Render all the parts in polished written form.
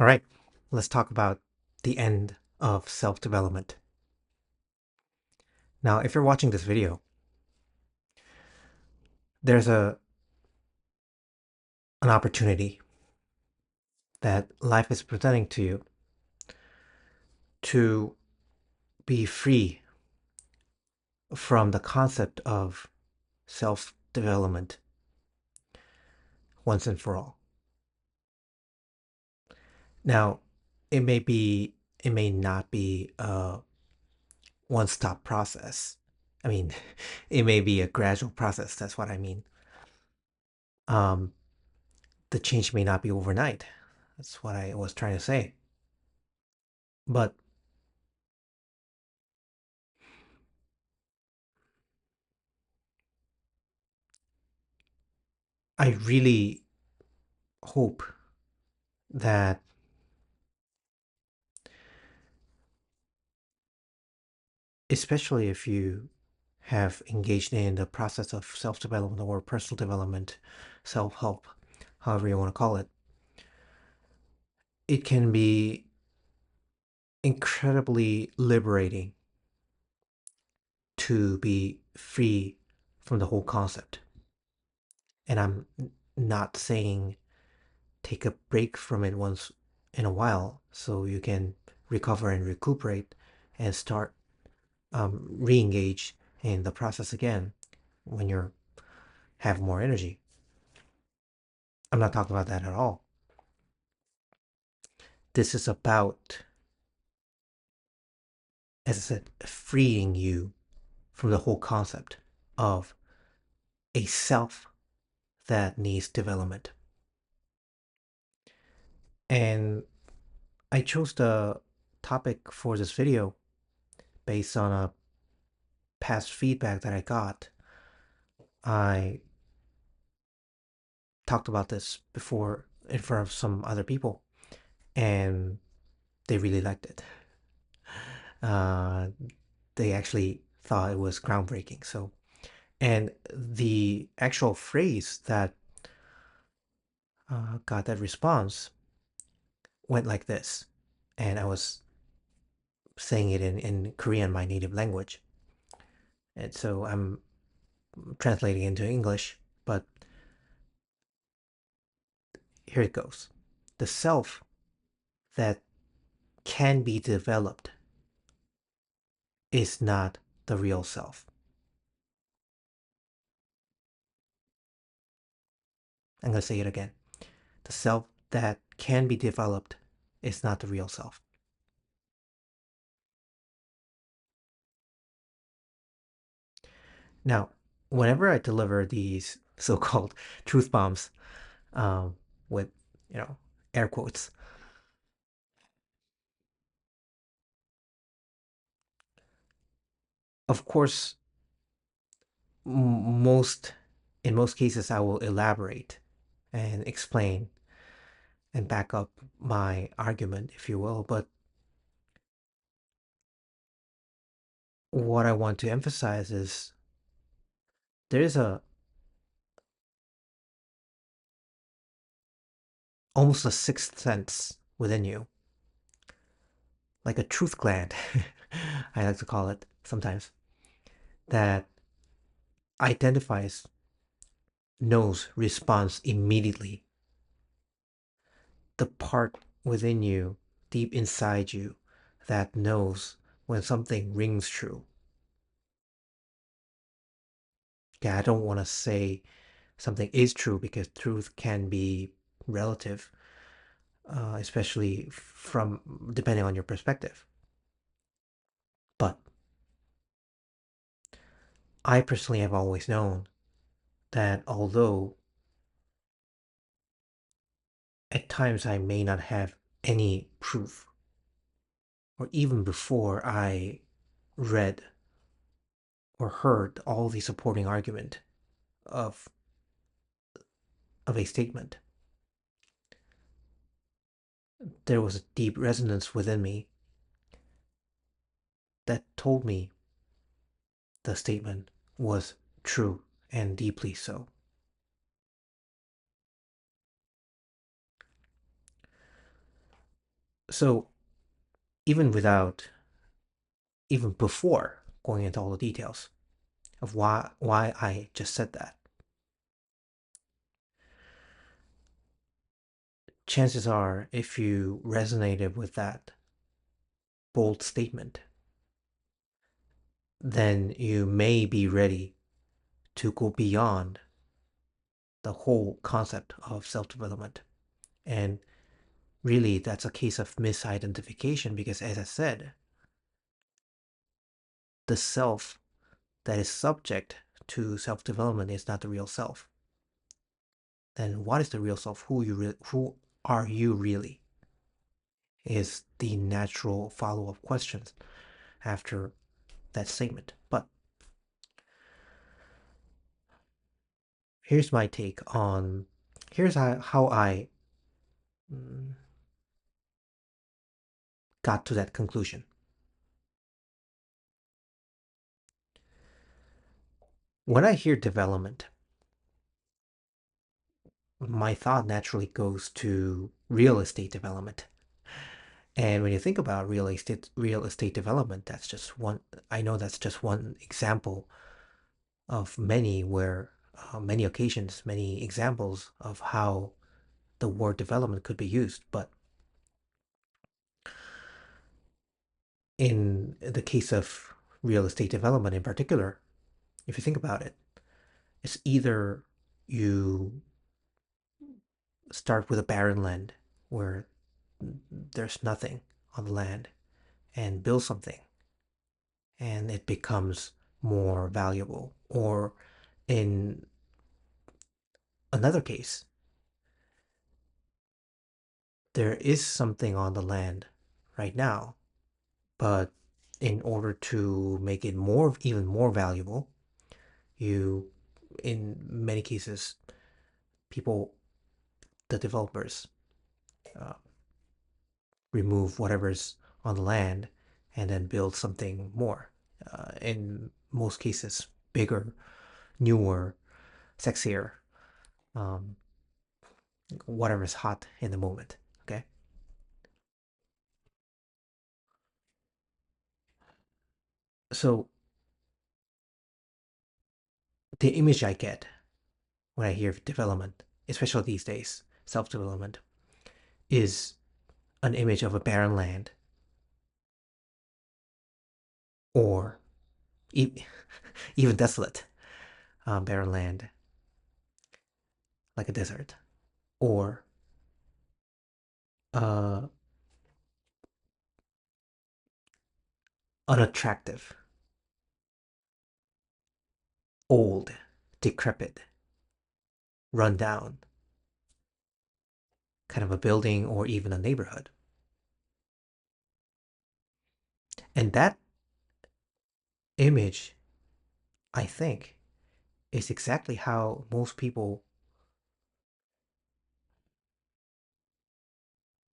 All right, let's talk about the end of self development. Now, if you're watching this video, there's an opportunity that life is presenting to you to be free from the concept of self development once and for all. Now, it may not be a one stop process. I mean, it may be a gradual process. That's what I mean. Um, the change may not be overnight. That's what I was trying to say. But I really hope that especially if you have engaged in the process of self-development or personal development, self-help, however you want to call it, it can be incredibly liberating to be free from the whole concept. And I'm not saying take a break from it once in a while so you can recover and recuperate and start re-engage in the process again when you have more energy. I'm not talking about that at all. This is about, as I said, freeing you from the whole concept of a self that needs development. And I chose the topic for this video based on a past feedback that I got. I talked about this before in front of some other people, and they really liked it. Uh, they actually thought it was groundbreaking. So, and the actual phrase that got that response went like this, and I was saying it in Korean, my native language, and so I'm translating into English. But here it goes: the self that can be developed is not the real self. I'm going to say it again. The self that can be developed is not the real self. Now, whenever I deliver these so-called truth bombs, um, with you know air quotes, of course, most in most cases I will elaborate and explain and back up my argument, if you will. But what I want to emphasize is there is a almost a sixth sense within you, like a truth gland, I like to call it sometimes, that identifies, knows, responds immediately. The part within you, deep inside you, that knows when something rings true. Yeah, I don't want to say something is true because truth can be relative, especially from depending on your perspective. But I personally have always known that although at times I may not have any proof, or even before I read or heard all the supporting argument of a statement, there was a deep resonance within me that told me the statement was true and deeply so. So even without, even before going into all the details of why I just said that, chances are if you resonated with that bold statement, then you may be ready to go beyond the whole concept of self-development. And really, that's a case of misidentification because, as I said, the self that is subject to self-development is not the real self. Then what is the real self? Who are you really? Is the natural follow-up questions after that statement. But here's my take on here's how I mm, got to that conclusion. When I hear development, my thought naturally goes to real estate development. And when you think about real estate development, that's just one. I know that's just one example of many where many occasions, many examples of how the word development could be used. But in the case of real estate development in particular, if you think about it, it's either you start with a barren land where there's nothing on the land and build something and it becomes more valuable. Or in another case, there is something on the land right now, but in order to make it even more valuable, you, in many cases, people, the developers, uh, remove whatever's on the land and then build something more. In most cases, bigger, newer, sexier, um, whatever's hot in the moment. Okay. So the image I get when I hear development, especially these days, self development, is an image of a barren land or e- even desolate, barren land like a desert, or uh, unattractive, old, decrepit, run down kind of a building or even a neighborhood. And that image, I think, is exactly how most people,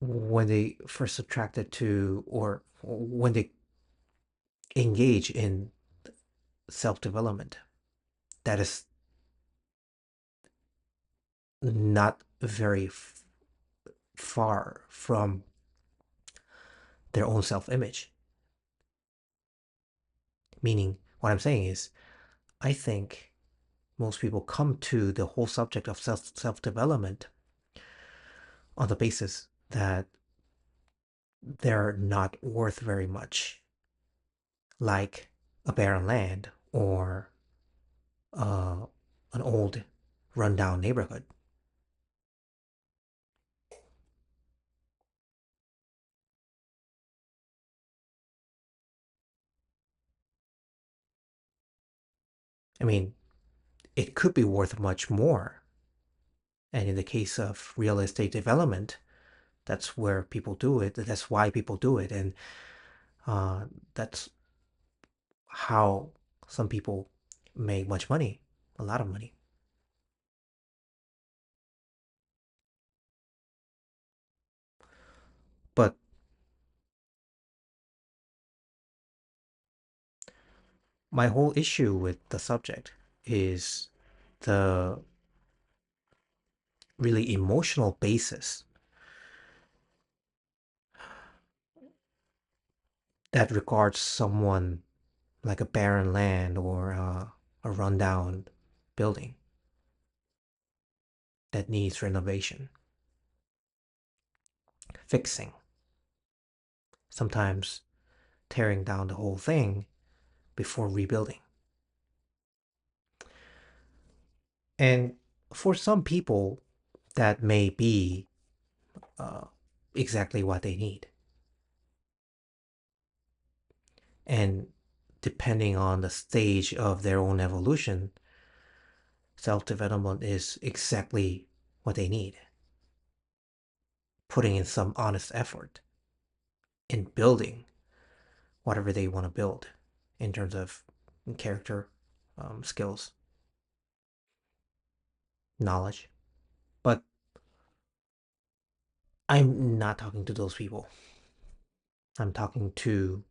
when they first attracted to or when they engage in self development, that is not very far from their own self image. Meaning, what I'm saying is, I think most people come to the whole subject of self development on the basis that they're not worth very much, like a barren land or uh, an old rundown neighborhood. I mean, it could be worth much more. And in the case of real estate development, that's where people do it. That's why people do it. And uh, that's how some people make much money, a lot of money. But my whole issue with the subject is the really emotional basis that regards someone like a barren land or a rundown building that needs renovation, fixing, sometimes tearing down the whole thing before rebuilding. And for some people, that may be uh, exactly what they need. And depending on the stage of their own evolution, self development is exactly what they need. Putting in some honest effort in building whatever they want to build in terms of character, skills, knowledge. But I'm not talking to those people. I'm talking to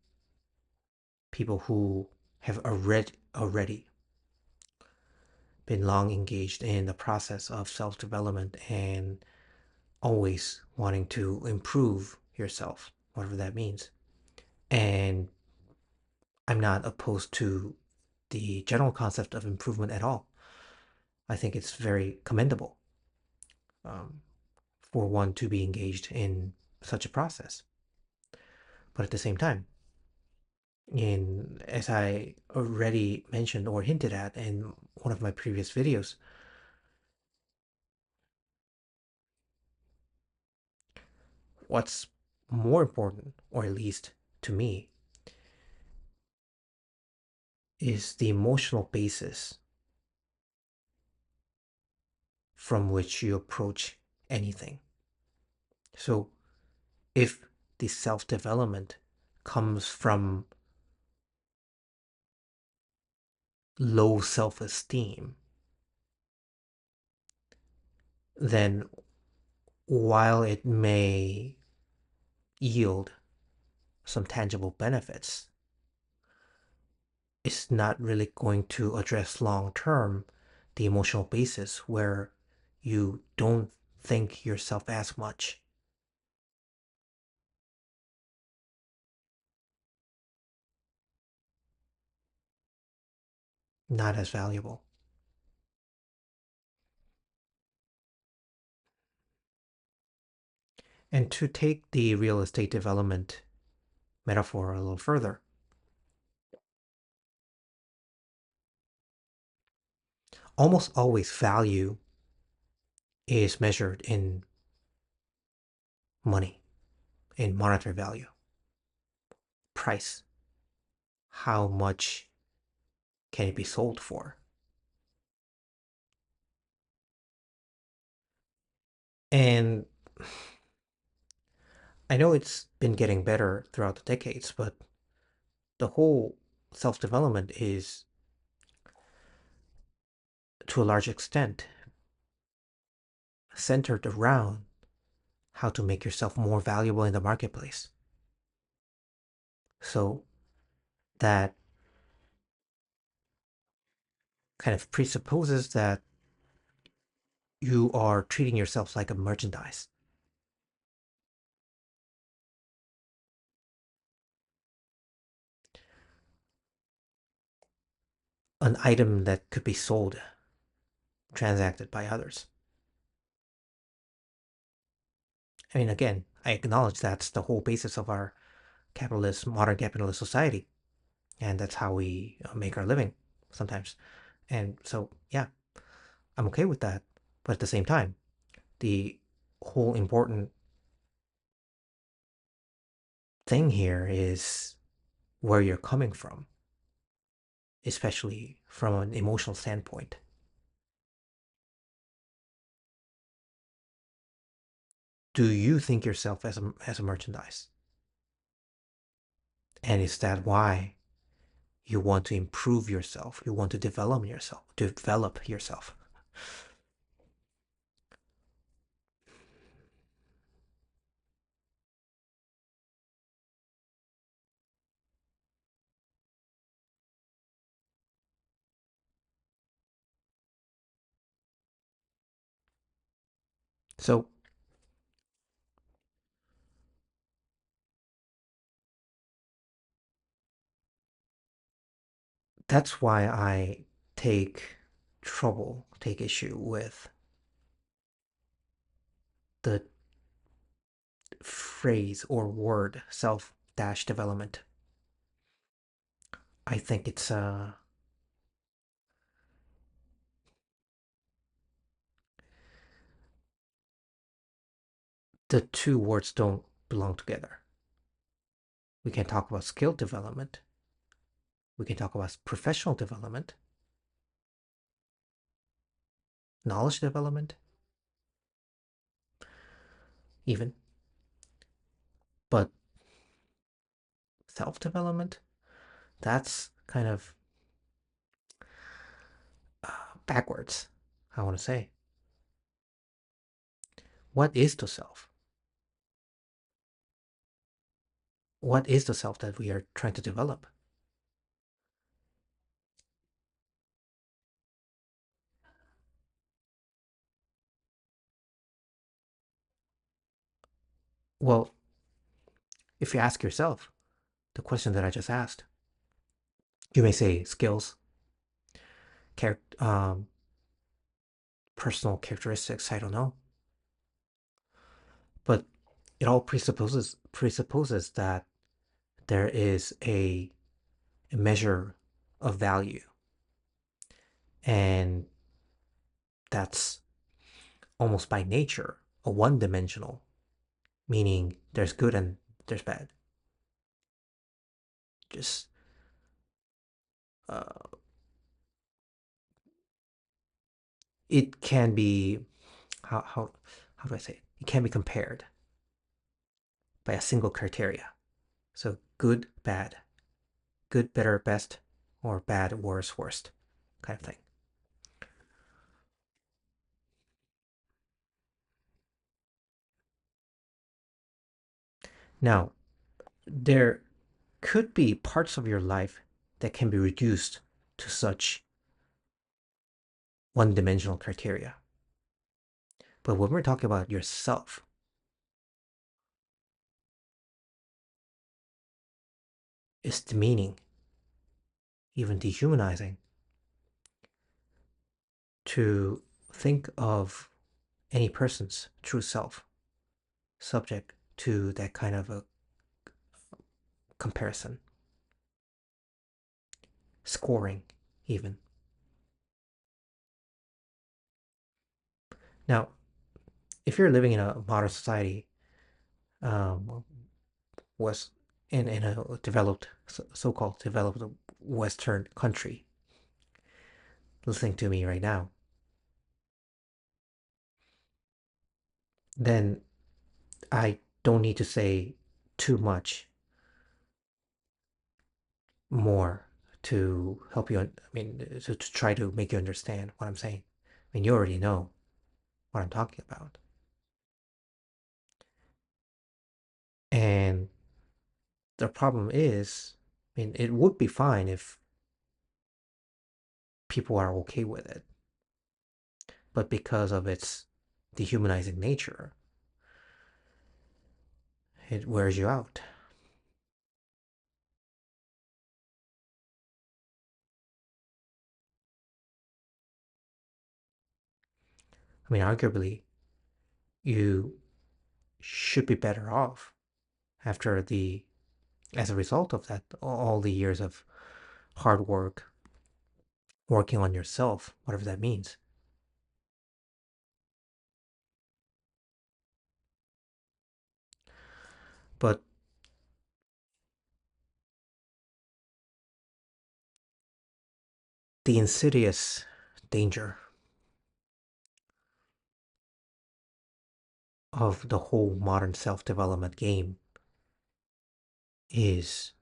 people who have already been long engaged in the process of self development and always wanting to improve yourself, whatever that means. And I'm not opposed to the general concept of improvement at all. I think it's very commendable um, for one to be engaged in such a process. But at the same time, in as I already mentioned or hinted at in one of my previous videos, what's more important, or at least to me, is the emotional basis from which you approach anything. So if the self development comes from low self esteem, then while it may yield some tangible benefits, it's not really going to address long term the emotional basis where you don't think yourself as much, not as valuable. And to take the real estate development metaphor a little further, almost always value is measured in money, in monetary value, price. How much can it be sold for? And I know it's been getting better throughout the decades, but the whole self development is, to a large extent, centered around how to make yourself more valuable in the marketplace. So that kind of presupposes that you are treating yourself like a merchandise, an item that could be sold, transacted by others. I mean, again, I acknowledge that's the whole basis of our modern capitalist society, and that's how we make our living sometimes. And so, yeah, I'm okay with that. But at the same time, the whole important thing here is where you're coming from, especially from an emotional standpoint. Do you think yourself as a merchandise? And is that why you want to improve yourself? You want to develop yourself, develop yourself. So That's why I take issue with the phrase or word self dash development. I think it's the two words don't belong together. We can talk about skill development. We can talk about professional development, knowledge development, even. But self development, that's kind of backwards, I want to say. What is the self? What is the self that we are trying to develop? Well, if you ask yourself the question that I just asked, you may say skills, personal characteristics, I don't know. But it all presupposes that there is a measure of value, and that's almost by nature a one-dimensional, meaning there's good and there's bad. Just uh, it can be how do I say it? It can be compared by a single criteria. So good, bad, good, better, best, or bad, worse, worst, kind of thing. Now, there could be parts of your life that can be reduced to such one-dimensional criteria. But when we're talking about yourself, it's demeaning, even dehumanizing, to think of any person's true self subject to that kind of a comparison, scoring, even. Now, if you're living in a modern society, um, was in a developed, so-called developed Western country, listening to me right now, then I don't need to say too much more to help you. I mean, to try to make you understand what I'm saying. I mean, you already know what I'm talking about. And the problem is, I mean, it would be fine if people are okay with it, but because of its dehumanizing nature, it wears you out. I mean, arguably, you should be better off after as a result of that, all the years of hard work, working on yourself, whatever that means. But the insidious danger of the whole modern self development game is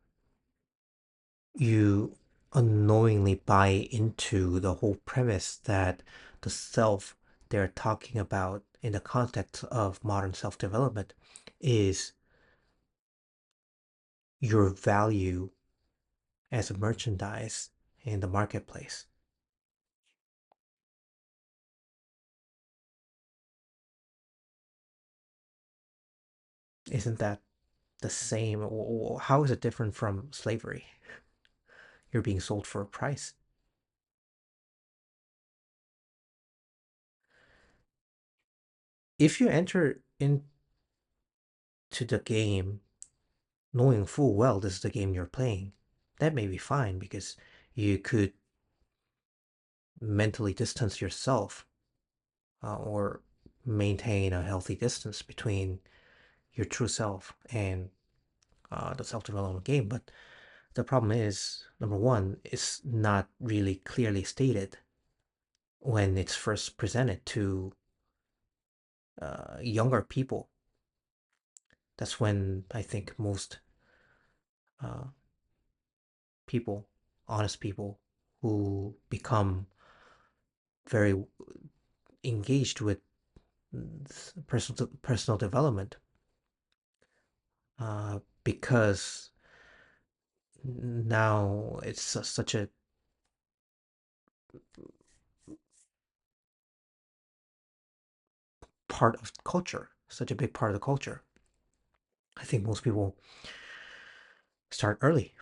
you unknowingly buy into the whole premise that the self they're talking about in the context of modern self development is your value as a merchandise in the marketplace. Isn't that the same? How is it different from slavery? You're being sold for a price. If you enter into the game knowing full well this is the game you're playing, that may be fine because you could mentally distance yourself or maintain a healthy distance between your true self and the self-development game. But the problem is, number one, it's not really clearly stated when it's first presented to younger people. That's when I think most uh, people, honest people, who become very engaged with personal development, because now it's such a part of culture, such a big part of the culture. I think most people start early,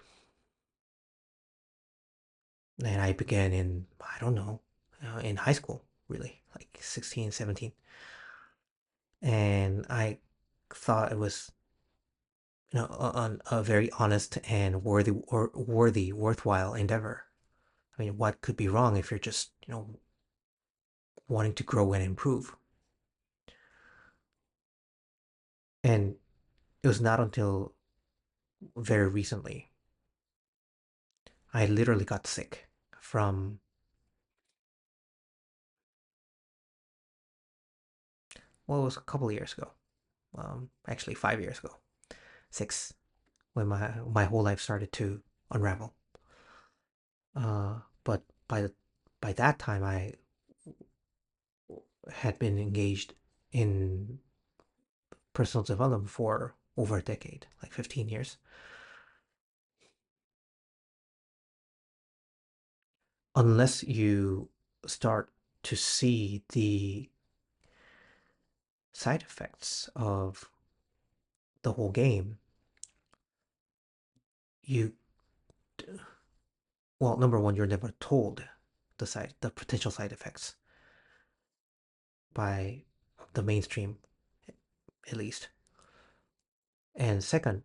and I began in, I don't know, in high school, really, like 16, 17, and I thought it was, a very honest and worthwhile endeavor. I mean, what could be wrong if you're just, wanting to grow and improve? And it was not until very recently I literally got sick from, well, it was a couple of years ago. Actually 5 years ago, six, when my whole life started to unravel. But by that time, I had been engaged in personal development for over a decade, like 15 years. Unless you start to see the side effects of the whole game, you, well, number one, you're never told the potential side effects by the mainstream, at least. And second,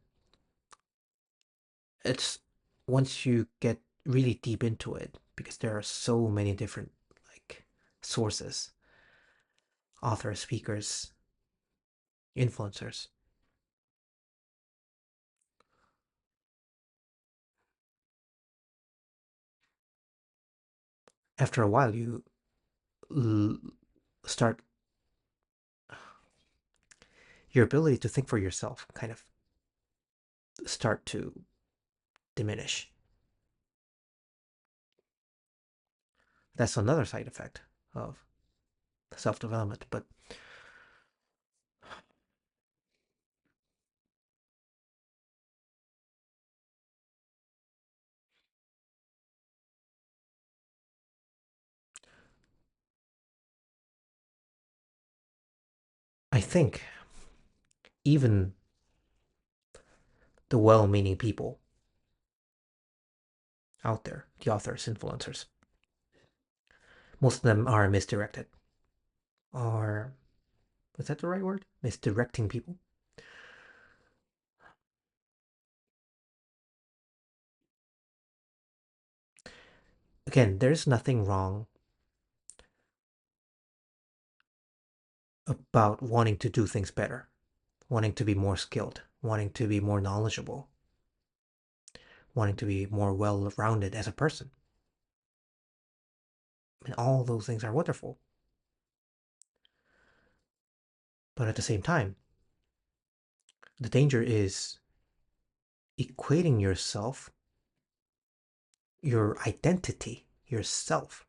it's once you get really deep into it, because there are so many different, like, sources, authors, speakers, influencers. After a while, you l- start, your ability to think for yourself kind of start to diminish. That's another side effect of self-development. But I think even the well-meaning people out there, the authors, influencers, most of them are misdirected. Or, is that the right word? Misdirecting people. Again, there's nothing wrong about wanting to do things better, wanting to be more skilled, wanting to be more knowledgeable, wanting to be more well rounded as a person. And all those things are wonderful. But at the same time, the danger is equating yourself, your identity, yourself,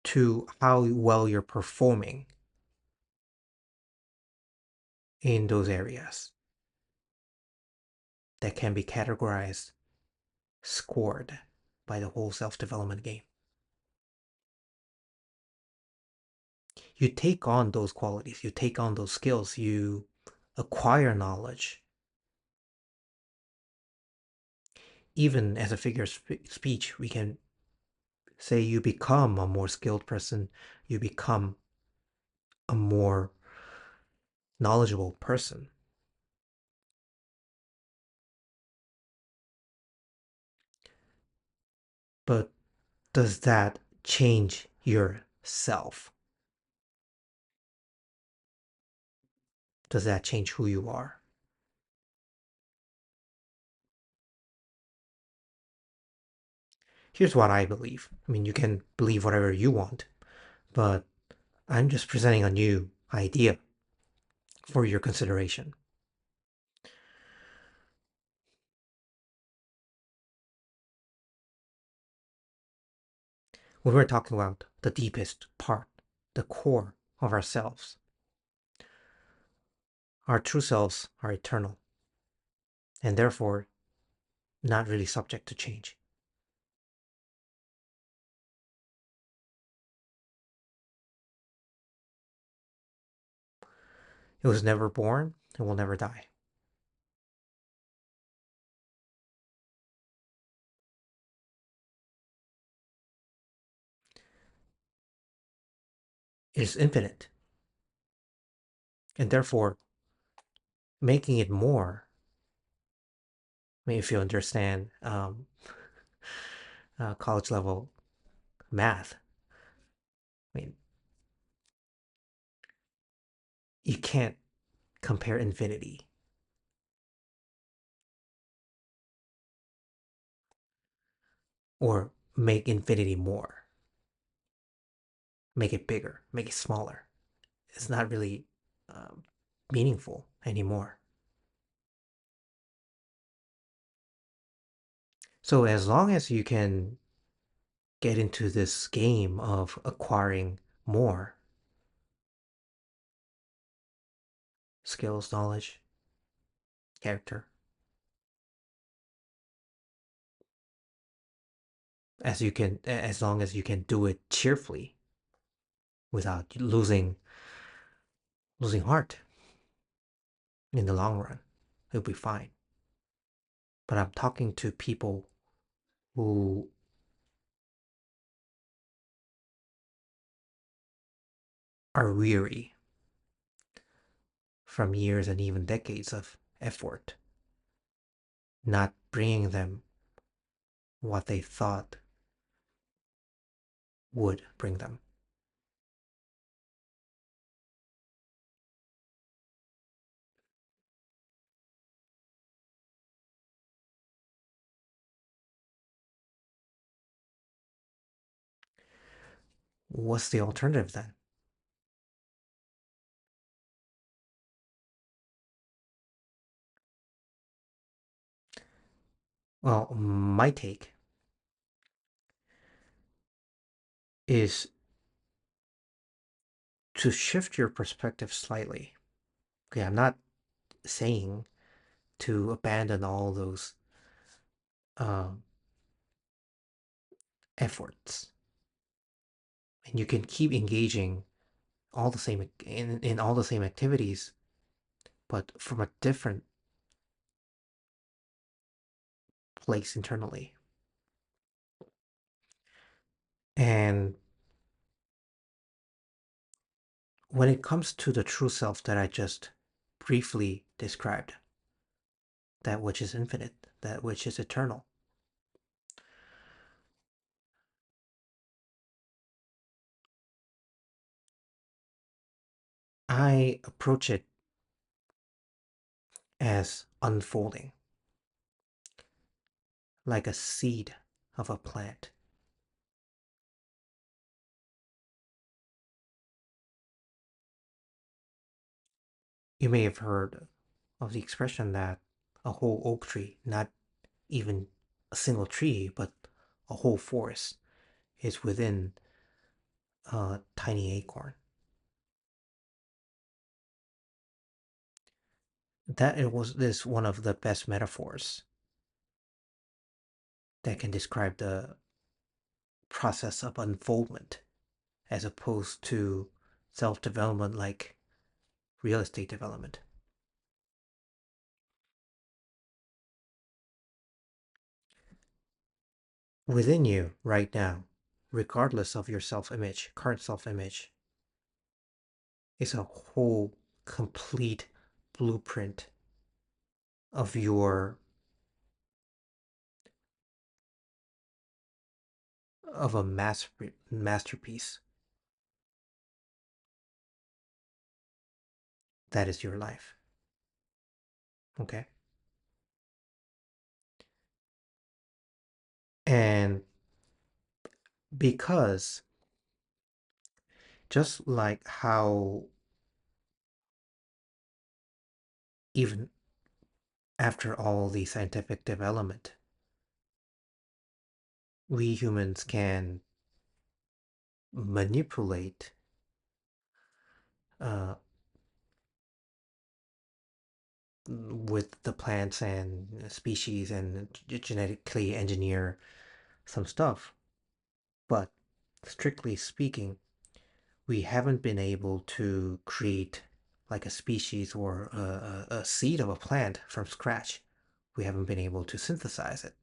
to how well you're performing in those areas that can be categorized, scored by the whole self development game. You take on those qualities, you take on those skills, you acquire knowledge, even as a figure of speech, we can say you become a more skilled person, you become a more knowledgeable person. But does that change yourself? Does that change who you are? Here's what I believe. I mean, you can believe whatever you want, but I'm just presenting a new idea for your consideration. When we're talking about the deepest part, the core of ourselves, our true selves are eternal and therefore not really subject to change. It was never born and will never die. It is infinite and therefore making it more. I mean, if you understand college level math, I mean, you can't compare infinity or make infinity more, make it bigger, make it smaller. It's not really um, meaningful anymore. So as long as you can get into this game of acquiring more skills, knowledge, character, as long as you can do it cheerfully without losing heart in the long run, it'll be fine. But I'm talking to people who are weary from years and even decades of effort, not bringing them what they thought would bring them. What's the alternative then? Well, my take is to shift your perspective slightly. Okay, I'm not saying to abandon all those um, efforts, and you can keep engaging all the same in all the same activities, but from a different place internally. And when it comes to the true self that I just briefly described, that which is infinite, that which is eternal, I approach it as unfolding, like a seed of a plant. You may have heard of the expression that a whole oak tree, not even a single tree, but a whole forest, is within a tiny acorn. That it was this one of the best metaphors that can describe the process of unfoldment as opposed to self-development like real estate development. Within you right now, regardless of your self-image, current self-image, is a whole complete blueprint of your of a masterpiece that is your life. Okay? And because just like how even after all the scientific development, we humans can manipulate uh, with the plants and species and genetically engineer some stuff. But strictly speaking, we haven't been able to create like a species or a seed of a plant from scratch. We haven't been able to synthesize it.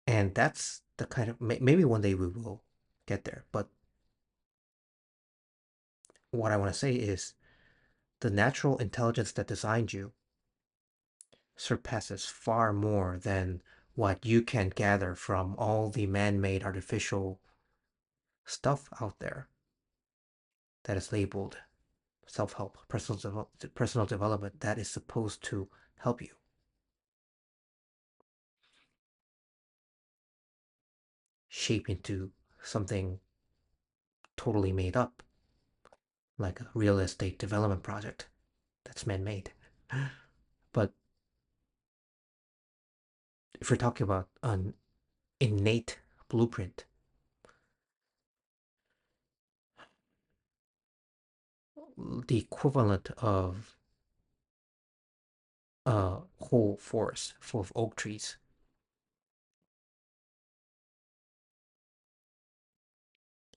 And that's the kind of maybe one day we will get there. But what I want to say is the natural intelligence that designed you surpasses far more than what you can gather from all the man-made artificial stuff out there that is labeled self-help, personal development that is supposed to help you shape into something totally made up, like a real estate development project that's man-made. But if we're talking about an innate blueprint, the equivalent of a whole forest full of oak trees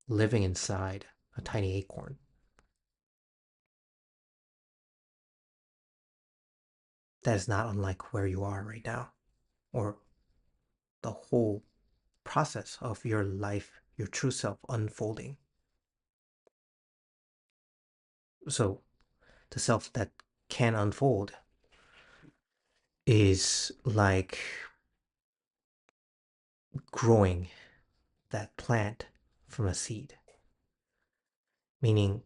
living inside a tiny acorn, that is not unlike where you are right now, or the whole process of your life, your true self unfolding. So, the self that can unfold is like growing that plant from a seed, meaning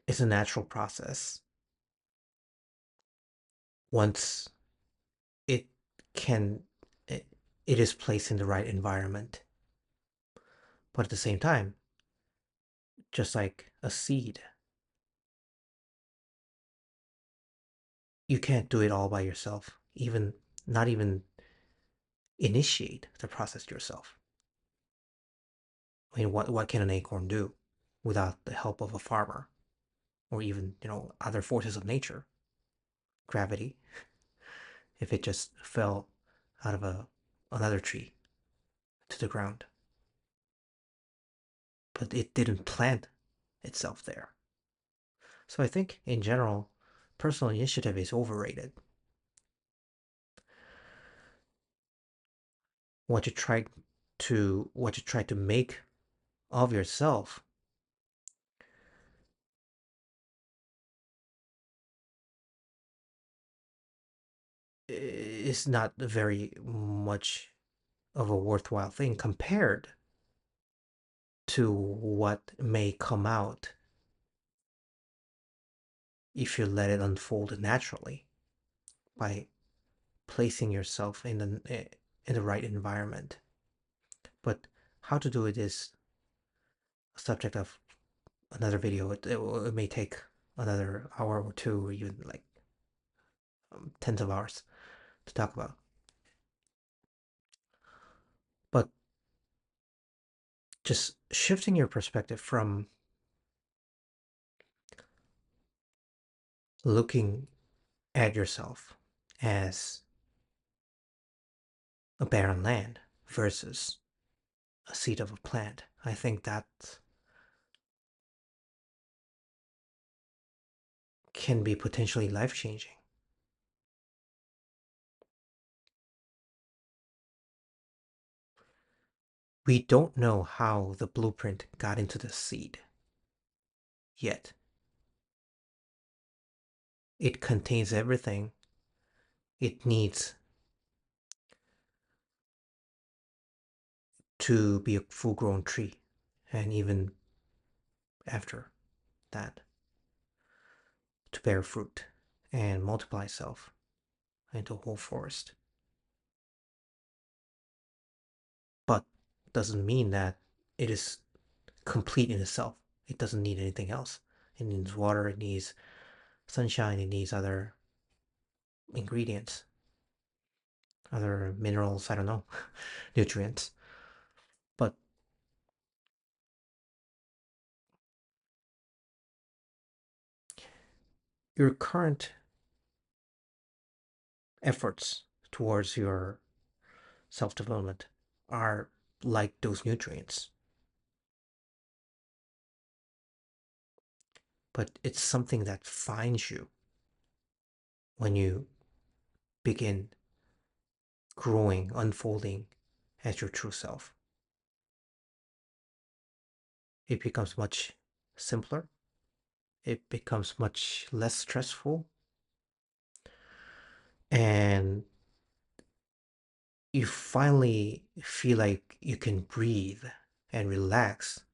it's a natural process. Once it can, it, it is placed in the right environment. But at the same time, just like a seed, you can't do it all by yourself, even not even initiate the process yourself. I mean, what can an acorn do without the help of a farmer or even, other forces of nature? Gravity, if it just fell out of another tree to the ground. But it didn't plant itself there. So I think in general, personal initiative is overrated. What you try to make of yourself is not very much of a worthwhile thing compared to what may come out if you let it unfold naturally by placing yourself in the right environment. But how to do it is a subject of another video. It may take another hour or two, or even like tens of hours to talk about. But just shifting your perspective from looking at yourself as a barren land versus a seed of a plant, I think that can be potentially life changing. We don't know how the blueprint got into the seed yet. It contains everything it needs to be a full-grown tree, and even after that, to bear fruit and multiply itself into a whole forest. But doesn't mean that it is complete in itself. It doesn't need anything else. It needs water, it needs sunshine, it needs other ingredients, other minerals, I don't know, nutrients. But your current efforts towards your self development are like those nutrients. But it's something that finds you when you begin growing, unfolding as your true self. It becomes much simpler, it becomes much less stressful, and you finally feel like you can breathe and relax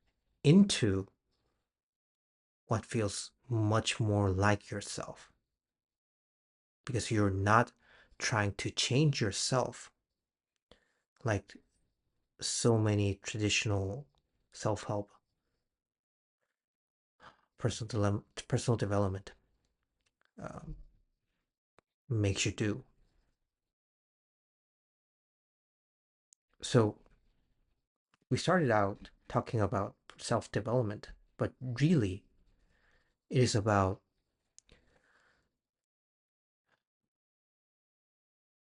into what feels much more like yourself, because you're not trying to change yourself like so many traditional self-help personal development um, makes you do. So we started out talking about self-development, but really it is about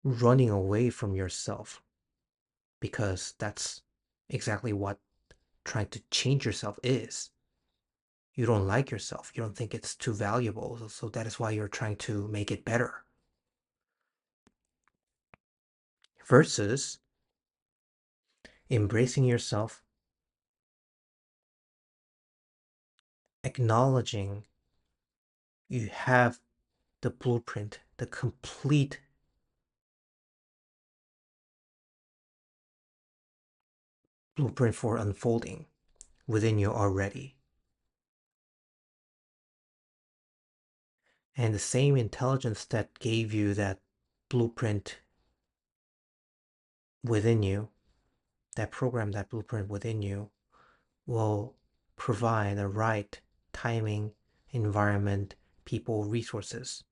running away from yourself, because that's exactly what trying to change yourself is. You don't like yourself, you don't think it's too valuable, so that is why you're trying to make it better. Versus embracing yourself, acknowledging you have the blueprint, the complete blueprint for unfolding within you already. And the same intelligence that gave you that blueprint within you, that program, that blueprint within you, will provide the right timing, environment, people, resources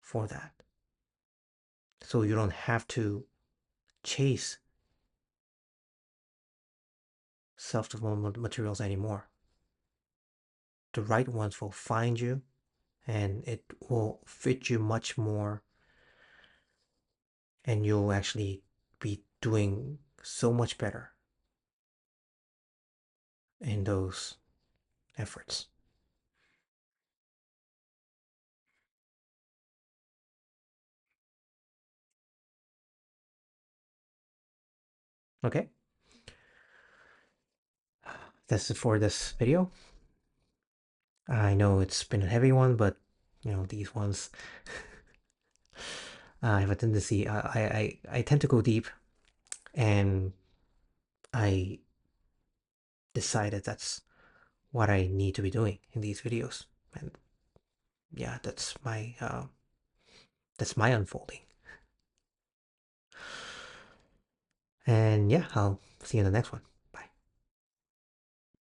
for that. So you don't have to chase self-development materials anymore. The right ones will find you, and it will fit you much more, and you'll actually be doing so much better in those efforts. Okay, that's it for this video. I know it's been a heavy one, but these ones I have a tendency. I tend to go deep, and I decided that's what I need to be doing in these videos. And yeah, that's my unfolding. And yeah, I'll see you in the next one.